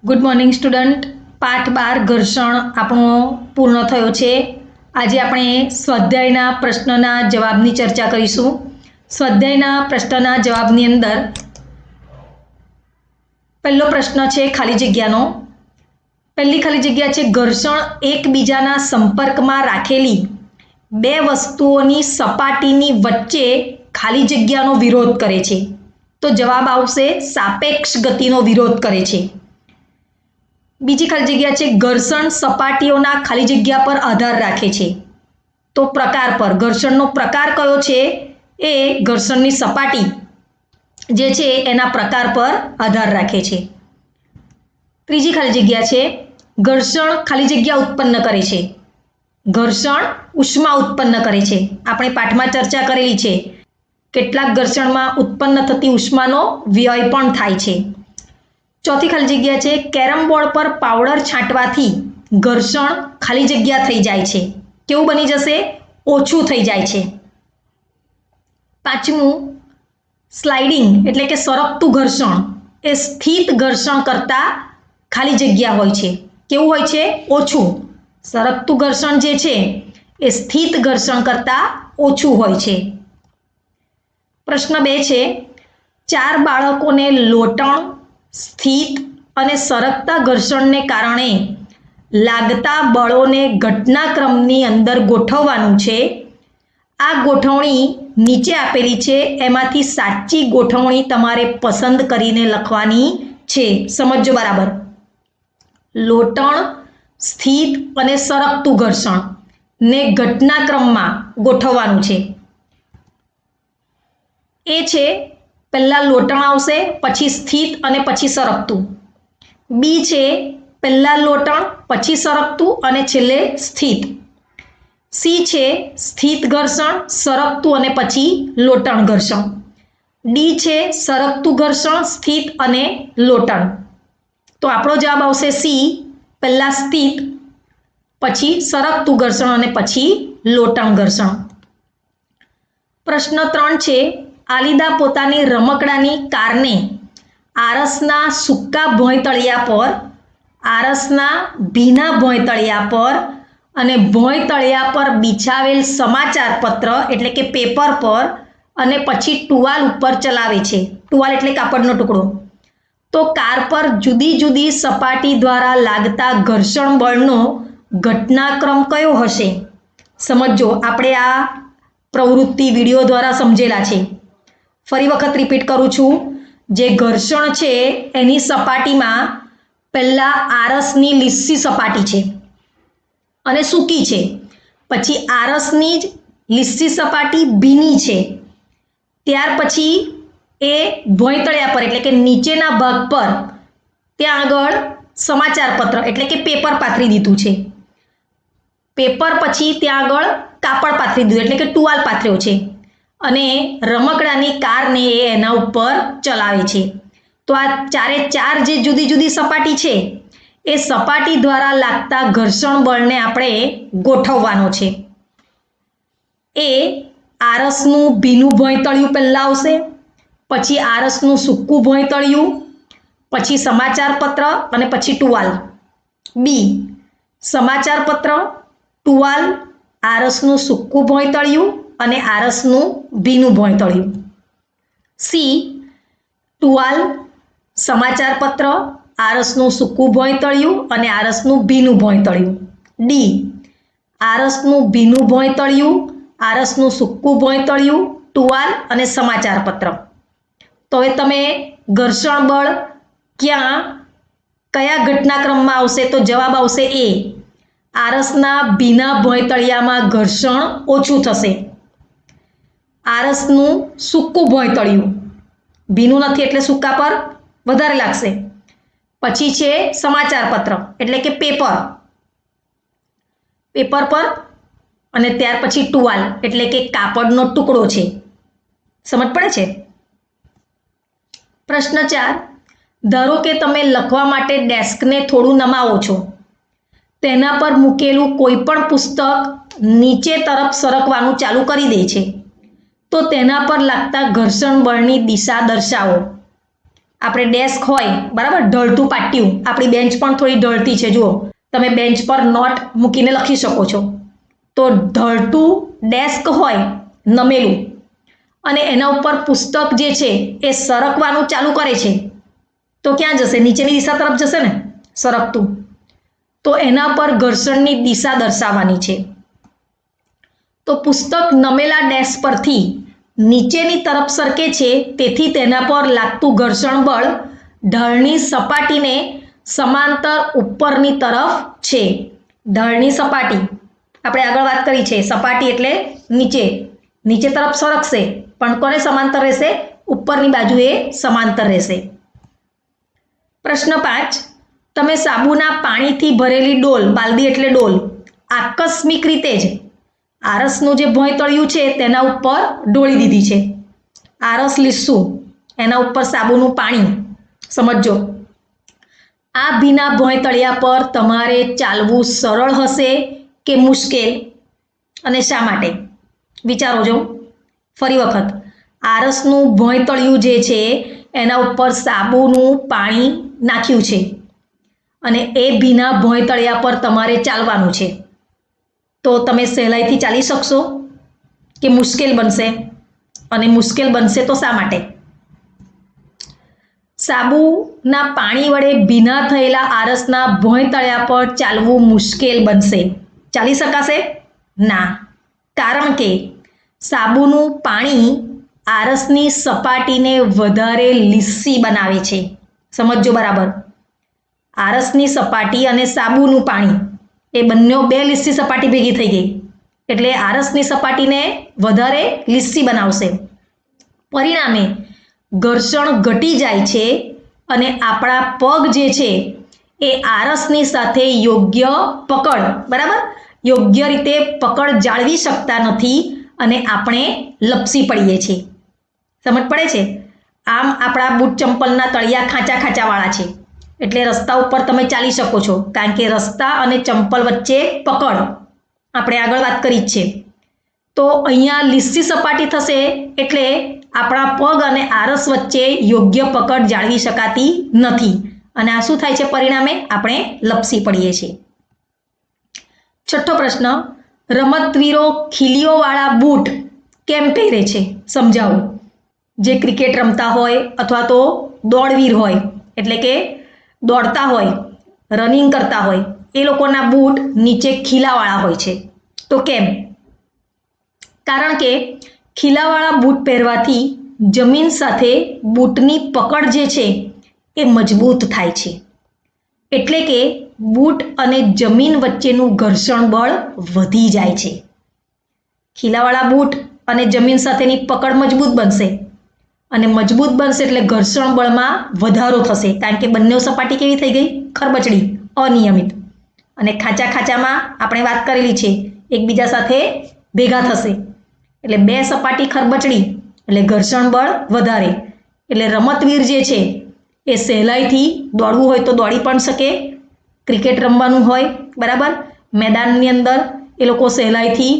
Good morning student. પાઠ 12 ઘર્ષણ આપણો પૂર્ણ થયો છે. આજે આપણે સ્વાધ્યાયના પ્રશ્નના જવાબની ચર્ચા કરીશું. સ્વાધ્યાયના પ્રશ્નના જવાબની અંદર પહેલો પ્રશ્ન છે ખાલી જગ્યાનો. પહેલી ખાલી જગ્યા છે, ઘર્ષણ એકબીજાના સંપર્કમાં રાખેલી બે વસ્તુઓની સપાટીની વચ્ચે ખાલી જગ્યાનો વિરોધ કરે છે. તો જવાબ આવશે સાપેક્ષ ગતિનો વિરોધ કરે છે. બીજી ખાલી જગ્યા છે, ઘર્ષણ સપાટીઓના ખાલી જગ્યા પર આધાર રાખે છે. તો પ્રકાર પર, ઘર્ષણનો પ્રકાર કયો છે? એ ઘર્ષણની સપાટી જે છે એના પ્રકાર પર આધાર રાખે છે. ત્રીજી ખાલી જગ્યા છે, ઘર્ષણ ખાલી જગ્યા ઉત્પન્ન કરે છે. ઘર્ષણ ઉષ્મા ઉત્પન્ન કરે છે. આપણે પાઠમાં ચર્ચા કરેલી છે. કેટલાક ઘર્ષણમાં ઉત્પન્ન થતી ઉષ્માનો વ્યય પણ થાય છે. ચોથી ખાલી જગ્યા છે, કેરમ બોર્ડ પર પાવડર છાંટવાથી ઘર્ષણ ખાલી જગ્યા થઈ જાય છે. કેવું બની જશે? ઓછું થઈ જાય છે. પાંચમું, સ્લાઇડિંગ એટલે કે સરકતું ઘર્ષણ એ સ્થિત ઘર્ષણ કરતાં ખાલી જગ્યા હોય છે. કેવું હોય છે? ઓછું. સરકતું ઘર્ષણ જે છે એ સ્થિત ઘર્ષણ કરતાં ઓછું હોય છે. પ્રશ્ન 2 છે, 4 બાળકોને લોટણ, સ્થિત અને સરકતા ઘર્ષણને કારણે લાગતા બળોને ઘટનાક્રમની અંદર ગોઠવવાનું છે. આ ગોઠવણી નીચે આપેલી છે. એમાંથી સાચી ગોઠવણી તમારે પસંદ કરીને લખવાની છે. સમજો બરાબર. લોટણ, સ્થિત અને સરકતું ઘર્ષણ ને ઘટનાક્રમમાં ગોઠવવાનું છે. એ છે, પહેલાં લોટણ આવશે, પછી સ્થિત અને પછી સરકતું. બી છે, પહેલાં લોટણ, પછી સરકતું અને છેલ્લે સ્થિત. સી છે, સ્થિત ઘર્ષણ, સરકતું અને પછી લોટણ ઘર્ષણ. ડી છે, સરકતું ઘર્ષણ, સ્થિત અને લોટણ. તો આપણો જવાબ આવશે સી, પહેલાં સ્થિત, પછી સરકતું ઘર્ષણ અને પછી લોટણ ઘર્ષણ. પ્રશ્ન 3 છે, આલિદા પોતાની રમકડાની કારને આરસના સૂકા ભોંયતળિયા પર, આરસના ભીના ભોંયતળિયા પર અને ભોંયતળિયા પર બિછાવેલ સમાચાર પત્ર એટલે કે પેપર પર અને પછી ટુવાલ ઉપર ચલાવે છે. ટુવાલ એટલે કાપડનો ટુકડો. તો કાર પર જુદી જુદી સપાટી દ્વારા લાગતા ઘર્ષણ બળનો ઘટનાક્રમ કયો હશે? સમજો, આપણે આ પ્રવૃત્તિ વિડીયો દ્વારા સમજેલા છે. ફરી વખત રિપીટ કરું છું. જે ઘર્ષણ છે એની સપાટીમાં પહેલાં આરસની લીસી સપાટી છે અને સૂકી છે. પછી આરસની જ લીસી સપાટી ભીની છે. ત્યાર પછી એ ભોંયતળિયા પર એટલે કે નીચેના ભાગ પર ત્યાં આગળ સમાચાર પત્ર એટલે કે પેપર પાથરી દીધું છે. પેપર પછી ત્યાં આગળ કાપડ પાથરી દીધું એટલે કે ટુવાલ પાથર્યો છે. અને રમકડાની કારને એ એના ઉપર ચલાવે છે. તો આ ચારે ચાર જે જુદી જુદી સપાટી છે એ સપાટી દ્વારા લાગતા ઘર્ષણ બળને આપણે ગોઠવવાનો છે. એ આરસનું ભીનું ભોંયતળિયું પહેલાં આવશે, પછી આરસનું સૂકું ભોંયતળિયું, પછી સમાચાર પત્ર અને પછી ટુવાલ. બી, સમાચાર પત્ર, ટુવાલ, આરસનું સૂકું ભોંયતળિયું અને આરસનું ભીનું ભોંયતળિયું. સી, ટુવાલ, સમાચાર પત્ર, આરસનું સૂકું ભોંયતળિયું અને આરસનું ભીનું ભોંયતળિયું. ડી, આરસનું ભીનું ભોંયતળિયું, આરસનું સૂકું ભોંયતળિયું, ટુવાલ અને સમાચાર પત્ર. તો હવે તમે ઘર્ષણ બળ કયા ઘટનાક્રમમાં આવશે? તો જવાબ આવશે એ, આરસના ભીના ભોંયતળિયામાં ઘર્ષણ ઓછું થશે. આરસનું સૂકું ભોંયતળિયું, ભીનું નથી એટલે સૂકા પર વધારે લાગશે. પછી છે સમાચાર પત્ર એટલે કે પેપર, પેપર પર અને ત્યાર પછી ટુવાલ એટલે કે કાપડનો ટુકડો છે. સમજ પડે છે? પ્રશ્ન 4, ધારો કે તમે લખવા માટે ડેસ્કને થોડું નમાવો છો. તેના પર મૂકેલું કોઈ પણ પુસ્તક નીચે તરફ સરકવાનું ચાલુ કરી દે છે. તો તેના પર લાગતા ઘર્ષણ બળની દિશા દર્શાવો. આપણે ડેસ્ક હોય બરાબર, ઢળતું પાટિયું, આપણી બેન્ચ પણ થોડી ઢળતી છે, જુઓ તમે બેન્ચ પર નોટ મૂકીને લખી શકો છો. તો ઢળતું ડેસ્ક હોય નમેલું અને એના ઉપર પુસ્તક જે છે એ સરકવાનું ચાલુ કરે છે, તો ક્યાં જશે? નીચેની દિશા તરફ જશે ને સરકતું. તો એના પર ઘર્ષણની દિશા દર્શાવવાની છે. તો પુસ્તક નમેલા ડેસ્ક પરથી નીચેની તરફ સરકે છે, તેથી તેના પર લાગતું ઘર્ષણ બળ ઢળની સપાટીને સમાંતર ઉપરની તરફ છે. ઢળની સપાટી આપણે આગળ વાત કરી છે, સપાટી એટલે નીચે તરફ સરકશે, પણ કોને સમાંતર રહેશે? ઉપરની બાજુએ સમાંતર રહેશે. પ્રશ્ન 5, તમે સાબુના પાણીથી ભરેલી ડોલ, બાલદી એટલે ડોલ, આકસ્મિક રીતે જ આરસનું જે ભોંયતળિયું છે તેના ઉપર ઢોળી દીધી છે. આરસ લીસું, એના ઉપર સાબુનું પાણી. સમજો, આ ભીના ભોંયતળિયા પર તમારે ચાલવું સરળ હશે કે મુશ્કેલ, અને શા માટે? વિચારો જો. ફરી વખત, આરસનું ભોંયતળિયું જે છે એના ઉપર સાબુનું પાણી નાખ્યું છે અને એ ભીના ભોંયતળિયા પર તમારે ચાલવાનું છે. તો તમે સહેલાઈથી ચાલી શકશો કે મુશ્કેલ બનશે? અને મુશ્કેલ બનશે તો શા માટે? સાબુના પાણી વડે ભીના થયેલા આરસના ભોંયતળિયા પર ચાલવું મુશ્કેલ બનશે. ચાલી શકાશે? ના, કારણ કે સાબુનું પાણી આરસની સપાટીને વધારે લીસી બનાવે છે. સમજો બરાબર, આરસની સપાટી અને સાબુનું પાણી એ બંને બે લીસી સપાટી ભેગી થઈ ગઈ એટલે આરસની સપાટીને વધારે લીસી બનાવશે. પરિણામે ઘર્ષણ ઘટી જાય છે અને આપણા પગ જે છે એ આરસની સાથે યોગ્ય પકડ, બરાબર, યોગ્ય રીતે પકડ જાળવી શકતા નથી અને આપણે લપસી પડીએ છીએ. સમજ પડે છે? આમ આપણા બૂટ ચંપલના તળિયા ખાંચાવાળા છે એટલે રસ્તા ઉપર તમે ચાલી શકો છો, કારણ કે રસ્તા અને ચંપલ વચ્ચે પકડ આપણે આગળ વાત કરી જ છે. તો અહીંયા લીસી સપાટી થશે એટલે આપણા પગ અને આરસ વચ્ચે યોગ્ય પકડ જાળવી શકાતી નથી અને આ શું થાય છે? પરિણામે આપણે લપસી પડીએ છીએ. છઠ્ઠો પ્રશ્ન, રમતવીરો ખીલીઓવાળા બૂટ કેમ પહેરે છે? સમજાવો. જે ક્રિકેટ રમતા હોય અથવા તો દોડવીર હોય, એટલે કે દોડતા હોય, રનિંગ કરતા હોય, એ લોકોના બૂટ નીચે ખીલાવાળા હોય છે. તો કેમ? કારણ કે ખીલાવાળા બૂટ પહેરવાથી જમીન સાથે બૂટની પકડ જે છે એ મજબૂત થાય છે, એટલે કે બૂટ અને જમીન વચ્ચેનું ઘર્ષણ બળ વધી જાય છે. ખીલાવાળા બૂટ અને જમીન સાથેની પકડ મજબૂત બનશે અને મજબૂત બનશે એટલે ઘર્ષણ બળમાં વધારો થશે, કારણ કે બંને સપાટી કેવી થઈ ગઈ? ખરબચડી, અનિયમિત. અને ખાંચામાં આપણે વાત કરેલી છે, એકબીજા સાથે ભેગા થશે એટલે બે સપાટી ખરબચડી એટલે ઘર્ષણ બળ વધારે. એટલે રમતવીર જે છે એ સહેલાઈથી દોડવું હોય તો દોડી પણ શકે, ક્રિકેટ રમવાનું હોય બરાબર, મેદાનની અંદર એ લોકો સહેલાઈથી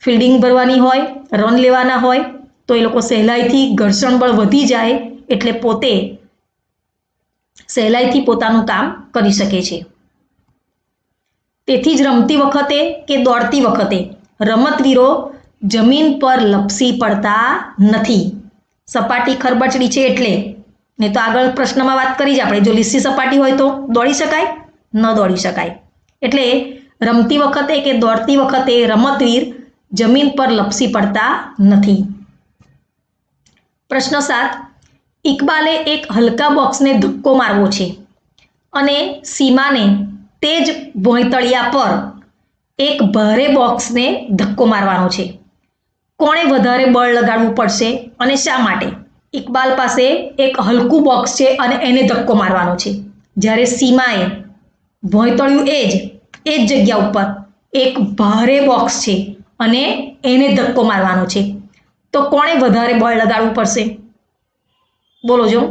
ફિલ્ડિંગ ભરવાની હોય, રન લેવાના હોય, તો એ લોકો સહેલાઈથી ઘર્ષણ બળ વધી જાય એટલે પોતે સહેલાઈથી પોતાનું કામ કરી શકે છે. તેથી જ રમતી વખતે કે દોડતી વખતે રમતવીરો જમીન પર લપસી પડતા નથી. સપાટી ખરબચડી છે એટલે, નહીં તો આગળ પ્રશ્નમાં વાત કરી જ આપણે, જો લીસી સપાટી હોય તો દોડી શકાય? ન દોડી શકાય. એટલે રમતી વખતે કે દોડતી વખતે રમતવીર જમીન પર લપસી પડતા નથી. પ્રશ્ન 7, ઇકબાલે એક હલકા બોક્સને ધક્કો મારવો છે અને સીમાને તે જ ભોંયતળિયા પર એક ભારે બોક્સને ધક્કો મારવાનો છે. કોણે વધારે બળ લગાડવું પડશે અને શા માટે? ઇકબાલ પાસે એક હલકું બોક્સ છે અને એને ધક્કો મારવાનો છે, જ્યારે સીમાએ ભોંયતળિયું એ જ જગ્યા ઉપર એક ભારે બોક્સ છે અને એને ધક્કો મારવાનો છે. તો કોણે વધારે બળ લગાડવું પડશે? બોલો જો,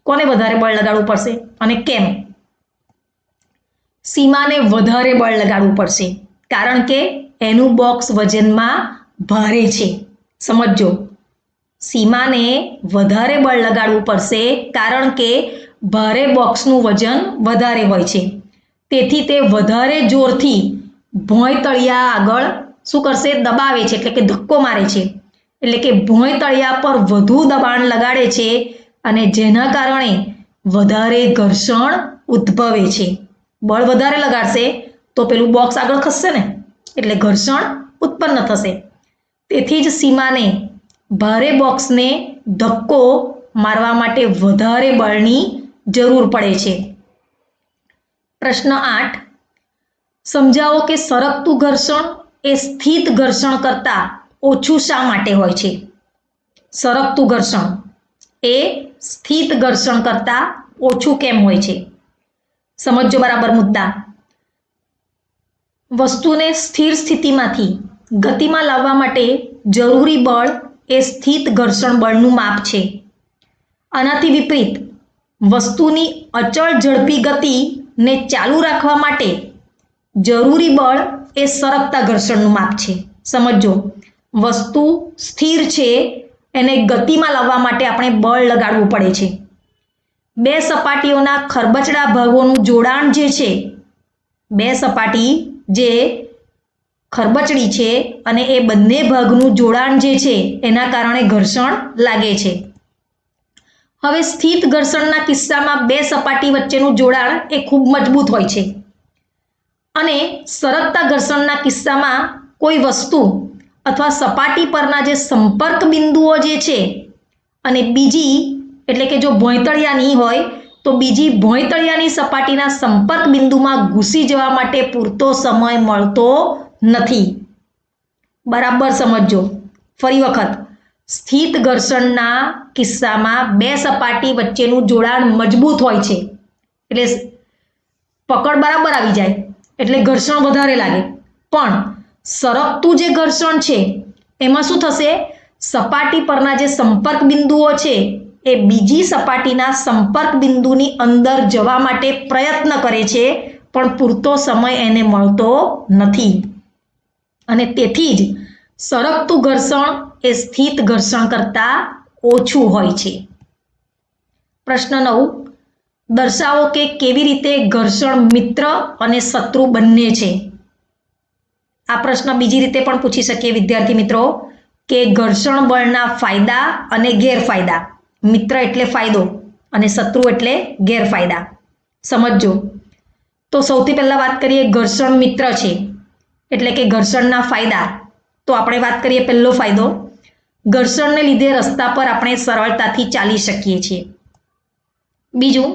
કોને વધારે બળ લગાડવું પડશે અને કેમ? સીમાને વધારે બળ લગાડવું પડશે, કારણ કે એનું બોક્સ વજનમાં ભારે છે. સમજો, સીમાને વધારે બળ લગાડવું પડશે, કારણ કે ભારે બોક્સનું વજન વધારે હોય છે. તેથી તે વધારે જોરથી ભોંય તળિયા આગળ શું કરશે? દબાવે છે, એટલે કે ધક્કો મારે છે. એટલે કે ભોંય તળિયા પર વધુ દબાણ લગાડે છે અને જેના કારણે વધારે ઘર્ષણ ઉદ્ભવે છે. બળ વધારે લગાડશે તો પેલું બોક્સ આગળ ખસશે ને, એટલે ઘર્ષણ ઉત્પન્ન થશે. તેથી જ સીમાને ભારે બોક્સને ધક્કો મારવા માટે વધારે બળની જરૂર પડે છે. પ્રશ્ન 8. સમજાવો કે સરકતું ઘર્ષણ એ સ્થિત ઘર્ષણ કરતાં ઓછું શા માટે હોય છે? સરકતું ઘર્ષણ એ સ્થિત ઘર્ષણ કરતાં ઓછું કેમ હોય છે? સમજો બરાબર મુદ્દા. વસ્તુને સ્થિર સ્થિતિમાંથી ગતિમાં લાવવા માટે જરૂરી બળ એ સ્થિત ઘર્ષણ બળનું માપ છે. આનાથી વિપરીત વસ્તુની અચળ ઝડપી ગતિને ચાલુ રાખવા માટે જરૂરી બળ એ સરકતા ઘર્ષણનું માપ છે. સમજો, વસ્તુ સ્થિર છે, એને ગતિમાં લાવવા માટે આપણે બળ લગાડવું પડે છે. બે સપાટીઓના ખરબચડા ભાગોનું જોડાણ જે છે, બે સપાટી જે ખરબચડી છે અને એ બંને ભાગનું જોડાણ જે છે એના કારણે ઘર્ષણ લાગે છે. હવે સ્થિત ઘર્ષણના કિસ્સામાં બે સપાટી વચ્ચેનું જોડાણ એ ખૂબ મજબૂત હોય છે અને સરકતા ઘર્ષણના કિસ્સામાં કોઈ વસ્તુ અથવા સપાટી પરના જે સંપર્ક બિંદુઓ જે છે અને બીજી, એટલે કે જો ભોંયતળિયા નહીં હોય તો બીજી ભોંયતળિયાની સપાટીના સંપર્ક બિંદુમાં ઘૂસી જવા માટે પૂરતો સમય મળતો નથી. બરાબર સમજો. ફરી વખત, સ્થિત ઘર્ષણના કિસ્સામાં બે સપાટી વચ્ચેનું જોડાણ મજબૂત હોય છે, એટલે પકડ બરાબર આવી જાય, એટલે ઘર્ષણ વધારે લાગે. પણ સરકતું જે ઘર્ષણ છે એમાં શું થશે? સપાટી પરના જે સંપર્ક બિંદુઓ છે એ બીજી સપાટીના સંપર્ક બિંદુની અંદર જવા માટે પ્રયત્ન કરે છે, પણ પૂરતો સમય એને મળતો નથી અને તેથી જ સરકતું ઘર્ષણ એ સ્થિત ઘર્ષણ કરતાં ઓછું હોય છે. પ્રશ્ન 9. દર્શાવો કે કેવી રીતે ઘર્ષણ મિત્ર અને શત્રુ બંને છે. આ પ્રશ્ન બીજી રીતે પણ પૂછી શકીએ વિદ્યાર્થી મિત્રો કે ઘર્ષણ બળના ફાયદા અને ગેરફાયદા. મિત્ર એટલે ફાયદો અને શત્રુ એટલે ગેરફાયદા. સમજો. તો સૌથી પહેલા વાત કરીએ ઘર્ષણ મિત્ર છે એટલે કે ઘર્ષણના ફાયદા. તો આપણે વાત કરીએ પહેલો ફાયદો, ઘર્ષણને લીધે રસ્તા પર આપણે સરળતાથી ચાલી શકીએ છીએ. બીજું,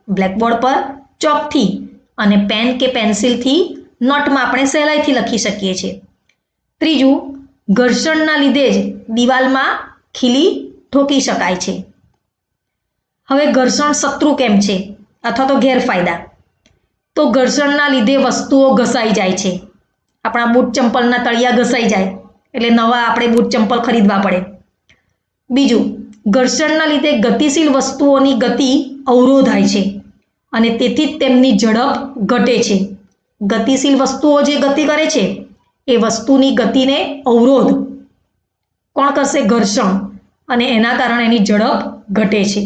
બ્લેકબોર્ડ પર ચોકથી અને પેન કે પેન્સિલથી નોટમાં આપણે સહેલાઈથી લખી શકીએ છીએ. ત્રીજું, ઘર્ષણના લીધે જ દિવાલમાં ખીલી ઠોકી શકાય છે. હવે ઘર્ષણ શત્રુ કેમ છે અથવા તો ગેરફાયદા. તો ઘર્ષણના લીધે વસ્તુઓ ઘસાઈ જાય છે. આપણા બૂટ ચંપલના તળિયા ઘસાઈ જાય એટલે નવા આપણે બૂટ ચંપલ ખરીદવા પડે. બીજું, ઘર્ષણના લીધે ગતિશીલ વસ્તુઓની ગતિ અવરોધાય છે અને તેથી જ તેમની ઝડપ ઘટે છે. ગતિશીલ વસ્તુઓ જે ગતિ કરે છે એ વસ્તુની ગતિને અવરોધ કોણ કરશે? ઘર્ષણ, અને એના કારણે એની ઝડપ ઘટે છે.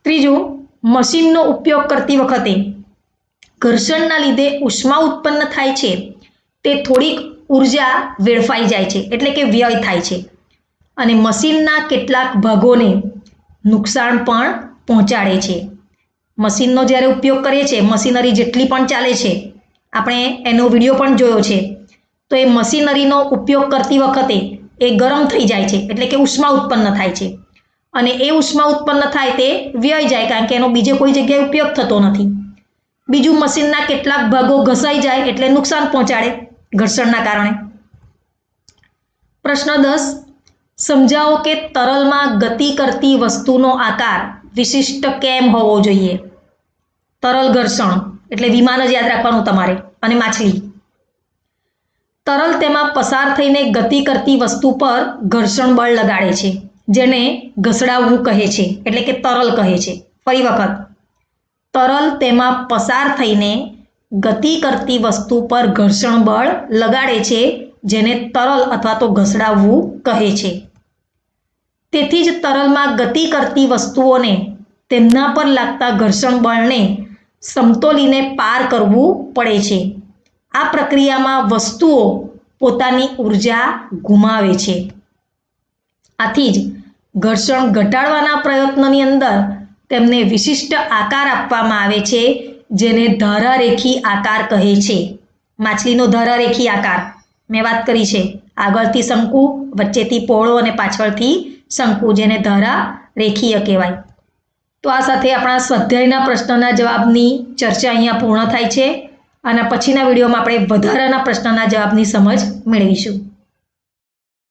ત્રીજું, મશીનનો ઉપયોગ કરતી વખતે ઘર્ષણના લીધે ઉષ્મા ઉત્પન્ન થાય છે, તે થોડીક ઉર્જા વેડફાઈ જાય છે, એટલે કે વ્યય થાય છે અને મશીનના કેટલાક ભાગોને નુકસાન પણ પહોંચાડે છે. મશીનનો જ્યારે ઉપયોગ કરીએ છીએ, મશીનરી જેટલી પણ ચાલે છે, આપણે એનો વિડીયો પણ જોયો છે, તો એ મશીનરીનો ઉપયોગ કરતી વખતે એ ગરમ થઈ જાય છે, એટલે કે ઉષ્મા ઉત્પન્ન થાય છે અને એ ઉષ્મા ઉત્પન્ન થાય તે વ્યય જાય, કારણ કે એનો બીજે કોઈ જગ્યાએ ઉપયોગ થતો નથી. બીજું, મશીનના કેટલાક ભાગો ઘસાઈ જાય એટલે નુકસાન પહોંચાડે ઘર્ષણના કારણે. પ્રશ્ન 10. સમજાવો કે તરલમાં ગતિ કરતી વસ્તુનો આકાર વિશિષ્ટ કેમ હોવો જોઈએ. તરલ ઘર્ષણ એટલે વિમાન જ યાદ રાખવાનું તમારે, અને માછલી. તરલ તેમાં પસાર થઈને ગતિ કરતી વસ્તુ પર ઘર્ષણ બળ લગાડે છે, જેને ઘસડાવવું કહે છે, એટલે કે તરલ કહે છે. ફરી વખત, તરલ તેમાં પસાર થઈને ગતિ કરતી વસ્તુ પર ઘર્ષણ બળ લગાડે છે, જેને તરલ અથવા તો ઘસડાવવું કહે છે. તેથી જ તરલમાં ગતિ કરતી વસ્તુઓને તેમના પર લાગતા ઘર્ષણ બળને સમતોલીને પાર કરવું પડે છે. આ પ્રક્રિયામાં વસ્તુઓ પોતાની ઉર્જા ગુમાવે છે. આથી જ ઘર્ષણ ઘટાડવાના પ્રયત્નની અંદર તેમને વિશિષ્ટ આકાર આપવામાં આવે છે, જેને ધારારેખી આકાર કહે છે. માછલીનો ધારારેખી આકાર મેં વાત કરી છે. આગળથી શંકુ, વચ્ચેથી પહોળો અને પાછળથી શંકુ, જેને ધારારેખીય કહેવાય. તો આ સાથે આપણા સ્વાધ્યાયના પ્રશ્નના જવાબની ચર્ચા અહીંયા પૂર્ણ થાય છે અને પછીના વિડીયોમાં આપણે વધારાના પ્રશ્નના જવાબની સમજ મેળવીશું.